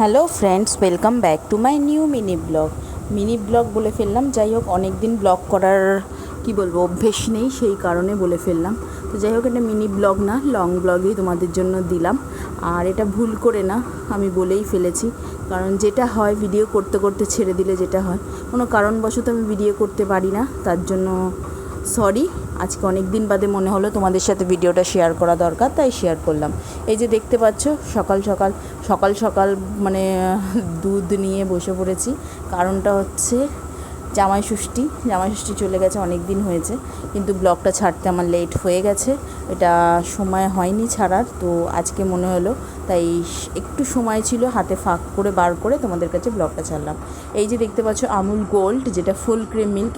Hello friends, welcome back to my new mini blog বলে ফেললাম। যাই হোক, অনেক দিন ব্লগ করার কি বলবো অভ্যেস নেই, সেই কারণে বলে ফেললাম। তো যাই হোক, এটা মিনি ব্লগ না, লং ব্লগই তোমাদের জন্য দিলাম। আর এটা ভুল করে না, আমি বলেই ফেলেছি, কারণ যেটা হয় ভিডিও করতে করতে ছেড়ে দিলে যেটা হয়, কোনো কারণবশত আমি ভিডিও করতে পারি না, তার জন্য সরি। আজকে অনেক দিন বাদে মনে হলো তোমাদের সাথে ভিডিওটা শেয়ার করা দরকার, তাই শেয়ার করলাম। এই যে দেখতে পাচ্ছ, সকাল সকাল মানে দুধ নিয়ে বসে পড়েছি। কারণটা হচ্ছে জামাই ষষ্ঠী চলে গেছে, অনেক দিন হয়েছে, কিন্তু ব্লগটা ছাড়তে আমার লেট হয়ে গেছে, এটা সময় হয়নি ছাড়ার। তো আজকে মনে হলো, তাই একটু সময় ছিল হাতে ফাঁক করে বার করে তোমাদের কাছে ব্লগটা ছাড়লাম। এই যে দেখতে পাচ্ছ আমুল গোল্ড, যেটা ফুল ক্রিম মিল্ক,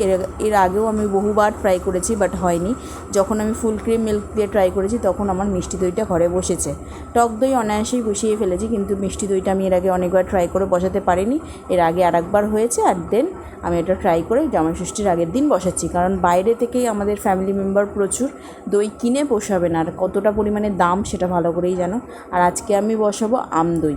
এর আগেও আমি বহুবার ট্রাই করেছি, বাট হয়নি। যখন আমি ফুল ক্রিম মিল্ক দিয়ে ট্রাই করেছি, তখন আমার মিষ্টি দইটা ঘরে বসেছে। টক দই অনায়াসেই বসিয়ে ফেলেছি, কিন্তু মিষ্টি দইটা আমি এর আগে অনেকবার ট্রাই করে বসাতে পারিনি। এর আগে আরেকবার হয়েছে, আর দেন আমি এটা ট্রাই করে জামাই ষষ্ঠীর আগের দিন বসাচ্ছি, কারণ বাইরে থেকেই আমাদের ফ্যামিলি মেম্বার প্রচুর দই কিনে পোষাবে না, আর কতটা পরিমাণে দাম সেটা ভালো করেই জানো। আর আজকে আমি বসাবো আম দই।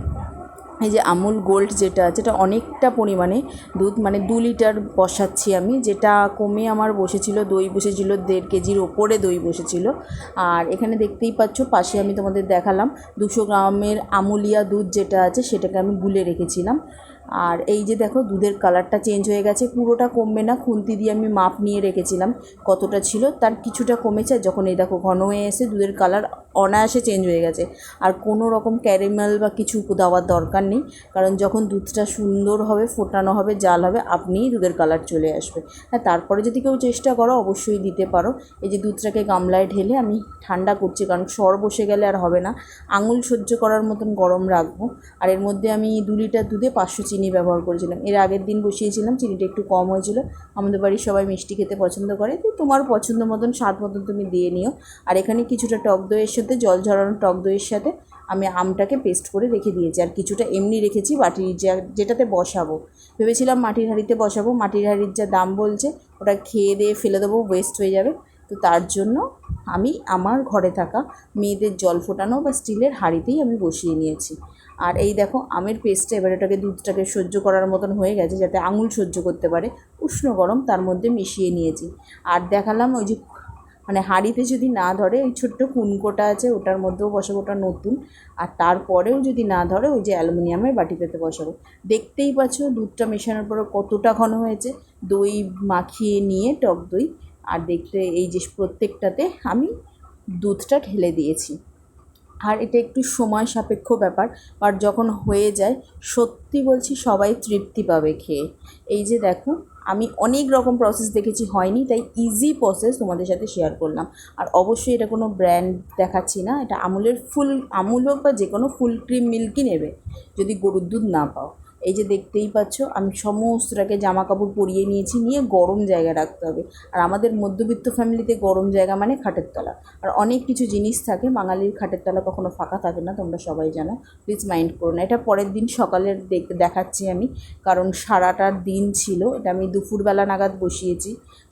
এই যে আমুল গোল্ড যেটা আছে, এটা অনেকটা পরিমাণে দুধ, মানে 2 লিটার বসাচ্ছি আমি, যেটা কমে আমার বসেছিল, দই বসেছিল 1.5 কেজির ওপরে দই বসেছিল। আর এখানে দেখতেই পাচ্ছ, পাশে আমি তোমাদের দেখালাম 200 গ্রামের আমুলিয়া দুধ যেটা আছে, সেটাকে আমি গুলে রেখেছিলাম। আর এই যে দেখো, দুধের কালারটা চেঞ্জ হয়ে গেছে, পুরোটা কমবে না, খুন্তি দিয়ে আমি মাপ নিয়ে রেখেছিলাম কতটা ছিল, তার কিছুটা কমেছে। যখন এই দেখো ঘন হয়ে এসে দুধের কালার অনায়াসে চেঞ্জ হয়ে গেছে, আর কোনো রকম ক্যারামেল বা কিছু দেওয়ার দরকার নেই, কারণ যখন দুধটা সুন্দর হবে, ফোটানো হবে, জাল হবে, আপনিই দুধের কালার চলে আসবে। হ্যাঁ, তারপরে যদি কেউ চেষ্টা করো অবশ্যই দিতে পারো। এই যে দুধটাকে গামলায় ঢেলে আমি ঠান্ডা করছি, কারণ সর বসে গেলে আর হবে না, আঙুল সহ্য করার মতন গরম রাখবো। আর এর মধ্যে আমি 2 লিটার দুধে 500 চিনি ব্যবহার করেছিলাম। এর আগের দিন বসিয়েছিলাম, চিনিটা একটু কম হয়েছিল। আমাদের বাড়ির সবাই মিষ্টি খেতে পছন্দ করে, তো তোমার পছন্দ মতন, স্বাদ মতন তুমি দিয়ে নিও। আর এখানে কিছুটা টক দইয়ের সাথে, জল ঝরানো টক দইয়ের সাথে আমি আমটাকে পেস্ট করে রেখে দিয়েছি, আর কিছুটা এমনি রেখেছি বাটির যেটাতে বসাবো। ভেবেছিলাম মাটির হাঁড়িতে বসাবো, মাটির হাঁড়ির যা দাম বলছে, ওটা খেয়ে দিয়ে ফেলে দেবো, ওয়েস্ট হয়ে যাবে। তো তার জন্য আমি আমার ঘরে থাকা মেয়েদের জল ফোটানো বা স্টিলের হাঁড়িতেই আমি বসিয়ে নিয়েছি। আর এই দেখো, আমের পেস্টটা এবার এটাকে, দুধটাকে সহ্য করার মতন হয়ে গেছে, যাতে আঙুল সহ্য করতে পারে, উষ্ণ গরম তার মধ্যে মিশিয়ে নিয়েছি। আর দেখালাম ওই যে, মানে হাঁড়িতে যদি না ধরে, ওই ছোট্ট কুনকোটা আছে, ওটার মধ্যেও বসাবো, ওটা নতুন। আর তারপরেও যদি না ধরে, ওই যে অ্যালুমিনিয়ামের বাটিতে বসাবো। দেখতেই পাচ্ছ দুধটা মেশানোর পরে কতটা ঘন হয়েছে, দই মাখিয়ে নিয়ে, টক দই। আর দেখতে এই যে প্রত্যেকটাতে আমি দুধটা ঢেলে দিয়েছি। আর এটা একটু সময় সাপেক্ষ ব্যাপার, আর যখন হয়ে যায়, সত্যি বলছি, সবাই তৃপ্তি পাবে খেয়ে। এই যে দেখো, আমি অনেক রকম প্রসেস দেখেছি, হয়নি, তাই ইজি প্রসেস তোমাদের সাথে শেয়ার করলাম। আর অবশ্যই এটা কোনো ব্র্যান্ড দেখাচ্ছি না, এটা আমুলের আমুল হোক বা যে কোনো ফুল ক্রিম মিল্কই নেবে, যদি গরুর দুধ না পাও। এই যে দেখতেই পাচ্ছ, আমি সমস্তটাকে জামা কাপড় পরিয়ে নিয়েছি, নিয়ে গরম জায়গায় রাখতে হবে। আর আমাদের মধ্যবিত্ত ফ্যামিলিতে গরম জায়গা মানে খাটের তলা। আর অনেক কিছু জিনিস থাকে, বাঙালির খাটের তলা কখনো ফাঁকা থাকে না, তোমরা সবাই জানো, প্লিজ মাইন্ড করো না। এটা পরের দিন সকালের দেখাচ্ছি আমি, কারণ সারাটার দিন ছিল, এটা আমি দুপুরবেলা নাগাদ বসিয়েছি।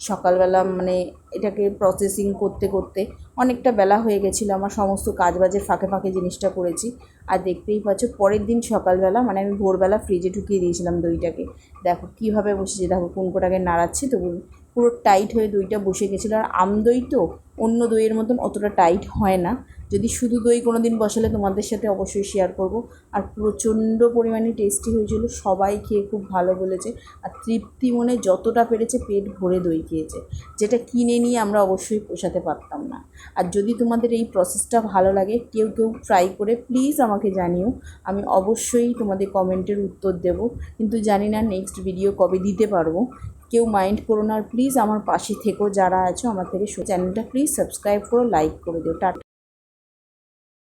সকালবেলা মানে এটাকে প্রসেসিং করতে করতে অনেকটা বেলা হয়ে গেছিলো আমার, সমস্ত কাজবাজের ফাঁকে ফাঁকে জিনিসটা করেছি। আর দেখতেই পাচ্ছ, পরের দিন সকালবেলা, মানে আমি ভোরবেলা ফ্রিজে ঢুকিয়ে দিয়েছিলাম দইটাকে। দেখো কীভাবে বসেছে, দেখো কুনকোটাকে নাড়াচ্ছি, তো পুরো টাইট হয়ে দইটা বসে গেছিলো। আর আম দই তো অন্য দইয়ের মতন অতটা টাইট হয় না। যদি শুধু দই কোনো দিন বসালে তোমাদের সাথে অবশ্যই শেয়ার করব। আর প্রচণ্ড পরিমাণে টেস্টি হয়েছিল, সবাই খেয়ে খুব ভালো বলেছে। আর তৃপ্তি মনে যতটা পেরেছে, পেট ভরে দই খেয়েছে, যেটা কিনে নিয়ে আমরা অবশ্যই পোষাতে পারতাম না। আর যদি তোমাদের এই প্রসেসটা ভালো লাগে, কেউ ট্রাই করে প্লিজ আমাকে জানিও, আমি অবশ্যই তোমাদের কমেন্টের উত্তর দেব। কিন্তু জানি না নেক্সট ভিডিও কবে দিতে পারবো। কেউ মাইন্ড করো না, আর প্লিজ আমার পাশে থেকো, যারা আছো আমার থেকে। চ্যানেলটা প্লিজ সাবস্ক্রাইব করো, লাইক করে দিও। টাটা।